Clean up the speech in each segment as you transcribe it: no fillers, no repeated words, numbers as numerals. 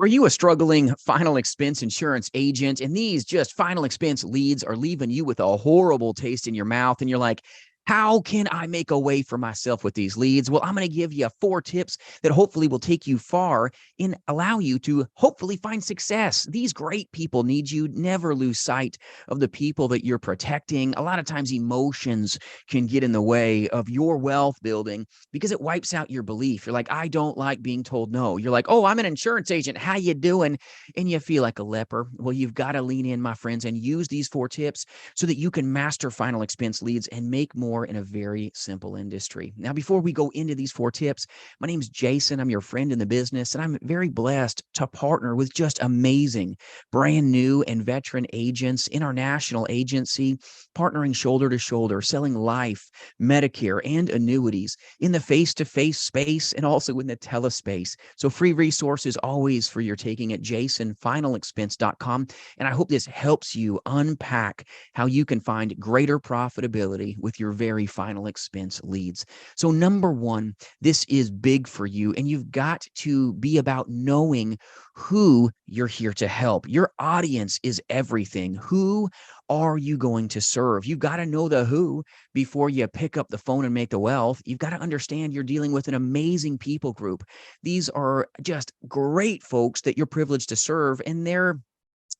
Are you a struggling final expense insurance agent and these just final expense leads are leaving you with a horrible taste in your mouth and you're like, how can I make a way for myself with these leads? Well, I'm going to give you 4 tips that hopefully will take you far and allow you to hopefully find success. These great people need you. Never lose sight of the people that you're protecting. A lot of times emotions can get in the way of your wealth building because it wipes out your belief. You're like, I don't like being told no. You're like, oh, I'm an insurance agent. How you doing? And you feel like a leper. Well, you've got to lean in, my friends, and use these 4 tips so that you can master final expense leads and make more in a very simple industry. Now, before we go into these 4 tips, my name is Jason. I'm your friend in the business, and I'm very blessed to partner with just amazing, brand new and veteran agents in our national agency, partnering shoulder to shoulder, selling life, Medicare, and annuities in the face-to-face space and also in the telespace. So free resources always for your taking at jasonfinalexpense.com. And I hope this helps you unpack how you can find greater profitability with your very final expense leads. So number one, this is big for you, and you've got to be about knowing who you're here to help. Your audience is everything. Who are you going to serve? You've got to know the who before you pick up the phone and make the wealth. You've got to understand you're dealing with an amazing people group. These are just great folks that you're privileged to serve, and they're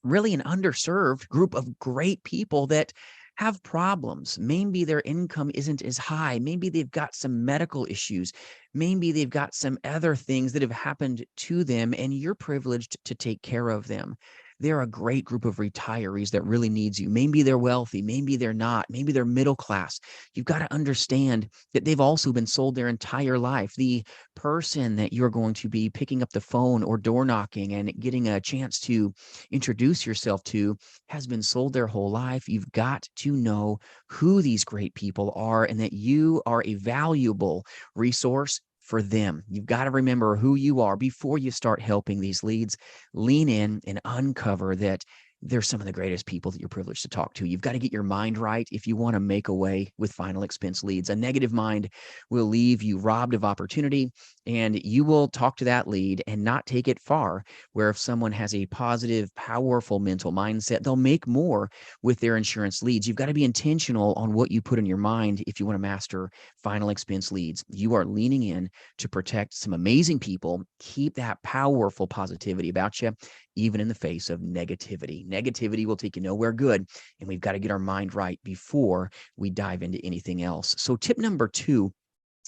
really an underserved group of great people that have problems. Maybe their income isn't as high. Maybe they've got some medical issues. Maybe they've got some other things that have happened to them, and you're privileged to take care of them. They're a great group of retirees that really needs you. Maybe they're wealthy. Maybe they're not. Maybe they're middle class. You've got to understand that they've also been sold their entire life. The person that you're going to be picking up the phone or door knocking and getting a chance to introduce yourself to has been sold their whole life. You've got to know who these great people are and that you are a valuable resource for them. You've got to remember who you are before you start helping these leads. Lean in and uncover that they're some of the greatest people that you're privileged to talk to. You've got to get your mind right if you want to make a way with final expense leads. A negative mind will leave you robbed of opportunity, and you will talk to that lead and not take it far. Where if someone has a positive, powerful mental mindset, they'll make more with their insurance leads. You've got to be intentional on what you put in your mind if you want to master final expense leads. You are leaning in to protect some amazing people. Keep that powerful positivity about you, even in the face of negativity. Negativity will take you nowhere good, and we've got to get our mind right before we dive into anything else. So tip number 2,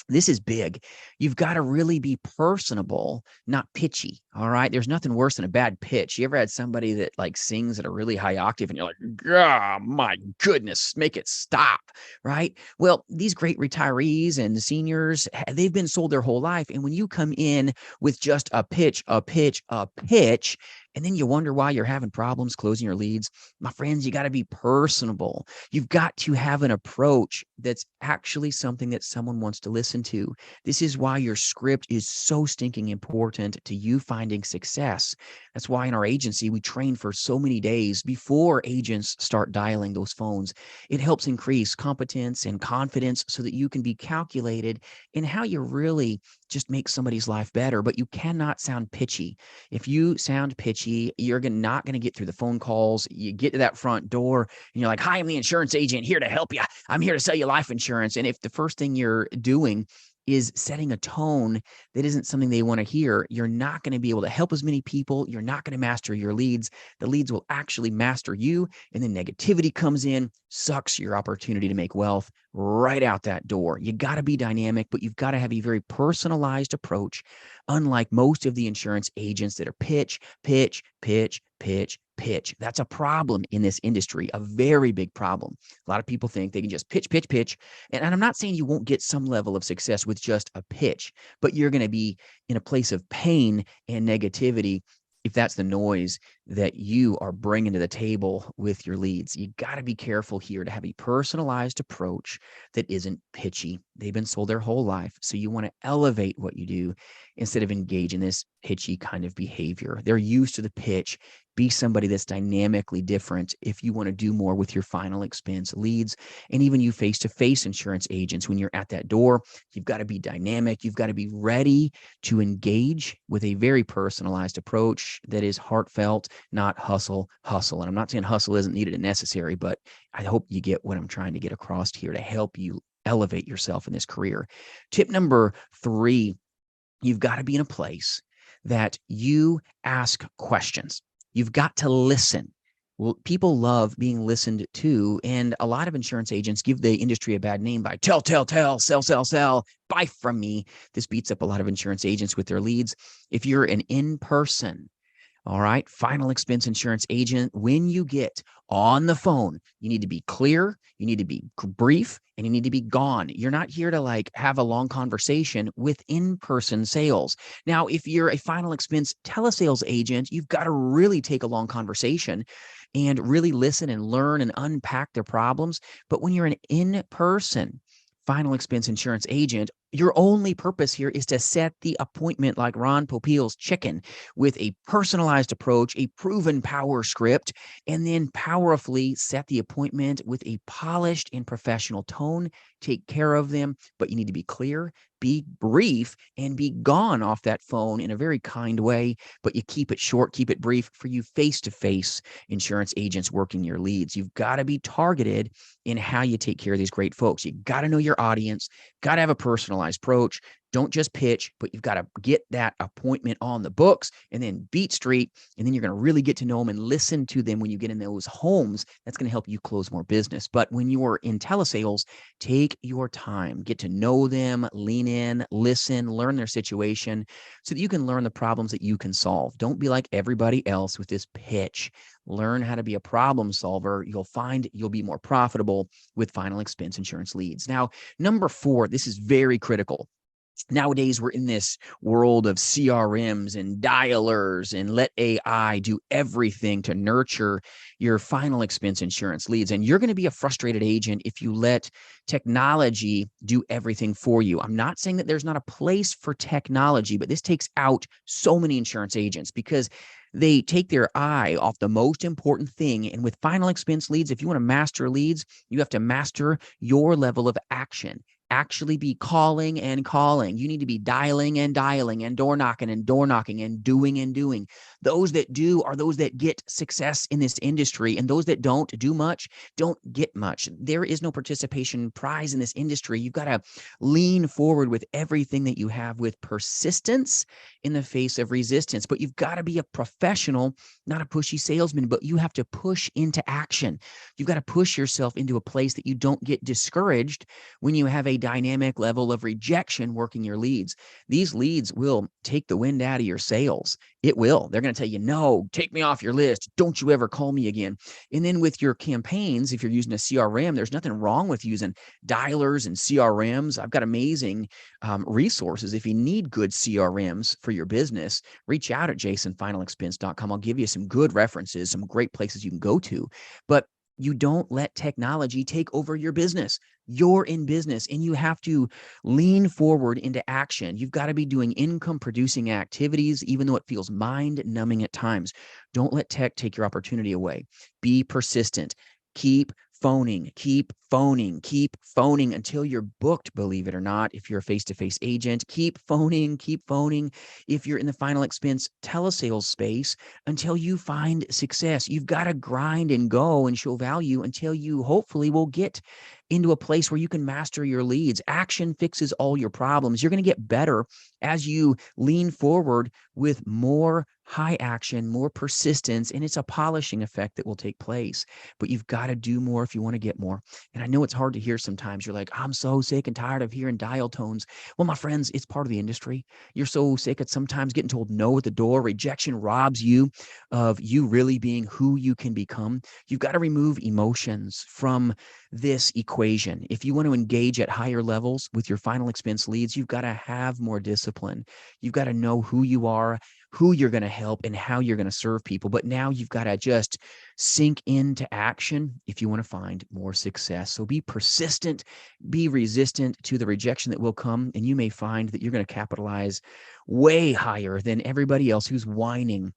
this is big. You've got to really be personable, not pitchy. All right. There's nothing worse than a bad pitch. You ever had somebody that like sings at a really high octave and you're like, oh my goodness, make it stop. Right. Well, these great retirees and seniors, they've been sold their whole life. And when you come in with just a pitch, and then you wonder why you're having problems closing your leads, my friends, you got to be personable. You've got to have an approach that's actually something that someone wants to listen to. This is why your script is so stinking important to you finding success. That's why in our agency, we train for so many days before agents start dialing those phones. It helps increase competence and confidence so that you can be calculated in how you really just make somebody's life better, but you cannot sound pitchy. If you sound pitchy, you're not going to get through the phone calls. You get to that front door and you're like, hi, I'm the insurance agent here to help you. I'm here to sell you life insurance. And if the first thing you're doing is setting a tone that isn't something they want to hear, you're not going to be able to help as many people. You're not going to master your leads. The leads will actually master you. And then negativity comes in, sucks your opportunity to make wealth right out that door. You got to be dynamic, but you've got to have a very personalized approach, unlike most of the insurance agents that are pitch, pitch, pitch, pitch, pitch. That's a problem in this industry, a very big problem. A lot of people think they can just pitch, pitch, pitch. And I'm not saying you won't get some level of success with just a pitch, but you're going to be in a place of pain and negativity if that's the noise that you are bringing to the table with your leads. You got to be careful here to have a personalized approach that isn't pitchy. They've been sold their whole life. So you want to elevate what you do instead of engage in this pitchy kind of behavior. They're used to the pitch. Be somebody that's dynamically different if you want to do more with your final expense leads. And even you face-to-face insurance agents, when you're at that door, you've got to be dynamic. You've got to be ready to engage with a very personalized approach that is heartfelt, not hustle. And I'm not saying hustle isn't needed and necessary, but I hope you get what I'm trying to get across here to help you elevate yourself in this career. Tip number 3, you've got to be in a place that you ask questions. You've got to listen. Well, people love being listened to, and a lot of insurance agents give the industry a bad name by tell, sell, buy from me. This beats up a lot of insurance agents with their leads. If you're an in-person, all right, final expense insurance agent, when you get on the phone, you need to be clear, you need to be brief, and you need to be gone. You're not here to like have a long conversation with in-person sales. Now, if you're a final expense telesales agent, you've got to really take a long conversation and really listen and learn and unpack their problems. But when you're an in-person final expense insurance agent, your only purpose here is to set the appointment like Ron Popeil's chicken with a personalized approach, a proven power script, and then powerfully set the appointment with a polished and professional tone. Take care of them, but you need to be clear, be brief, and be gone off that phone in a very kind way, but you keep it short, keep it brief for you face-to-face insurance agents working your leads. You've got to be targeted in how you take care of these great folks. You got to know your audience, got to have a personalized approach. Don't just pitch, but you've got to get that appointment on the books and then beat street. And then you're going to really get to know them and listen to them when you get in those homes. That's going to help you close more business. But when you're in telesales, take your time, get to know them, lean in, listen, learn their situation so that you can learn the problems that you can solve. Don't be like everybody else with this pitch. Learn how to be a problem solver. You'll find you'll be more profitable with final expense insurance leads. Now, number 4, this is very critical. Nowadays, we're in this world of CRMs and dialers, and let AI do everything to nurture your final expense insurance leads. And you're going to be a frustrated agent if you let technology do everything for you. I'm not saying that there's not a place for technology, but this takes out so many insurance agents because they take their eye off the most important thing. And with final expense leads, if you want to master leads, you have to master your level of action. Actually be calling and calling. You need to be dialing and door knocking and doing. Those that do are those that get success in this industry, and those that don't do much don't get much. There is no participation prize in this industry. You've got to lean forward with everything that you have with persistence in the face of resistance. But you've got to be a professional, not a pushy salesman, but you have to push into action. You've got to push yourself into a place that you don't get discouraged when you have a dynamic level of rejection working your leads. These leads will take the wind out of your sails. It will. They're going to tell you, no, take me off your list. Don't you ever call me again. And then with your campaigns, if you're using a CRM, there's nothing wrong with using dialers and CRMs. I've got amazing resources. If you need good CRMs for your business, reach out at jasonfinalexpense.com. I'll give you some good references, some great places you can go to. But you don't let technology take over your business. You're in business and you have to lean forward into action. You've got to be doing income producing activities, even though it feels mind numbing at times. Don't let tech take your opportunity away. Be persistent. Keep phoning until you're booked, believe it or not. If you're a face-to-face agent, keep phoning. If you're in the final expense telesales space, until you find success. You've got to grind and go and show value until you hopefully will get into a place where you can master your leads. Action fixes all your problems. You're going to get better as you lean forward with more high action, more persistence, and it's a polishing effect that will take place. But you've got to do more if you want to get more. And I know it's hard to hear sometimes. You're like, I'm so sick and tired of hearing dial tones. Well, my friends, it's part of the industry. You're so sick at sometimes getting told no at the door. Rejection robs you of you really being who you can become. You've got to remove emotions from this equation. If you want to engage at higher levels with your final expense leads, you've got to have more discipline. You've got to know who you are, who you're going to help and how you're going to serve people. But now you've got to just sink into action if you want to find more success. So be persistent, be resistant to the rejection that will come, and you may find that you're going to capitalize way higher than everybody else who's whining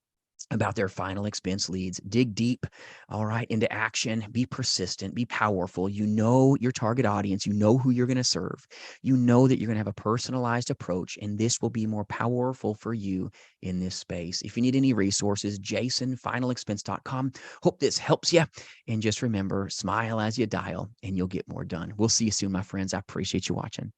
about their final expense leads. Dig deep, all right, into action. Be persistent, be powerful. You know your target audience, you know who you're going to serve. You know that you're going to have a personalized approach, and this will be more powerful for you in this space. If you need any resources, jasonfinalexpense.com. Hope this helps you. And just remember, smile as you dial, and you'll get more done. We'll see you soon, my friends. I appreciate you watching.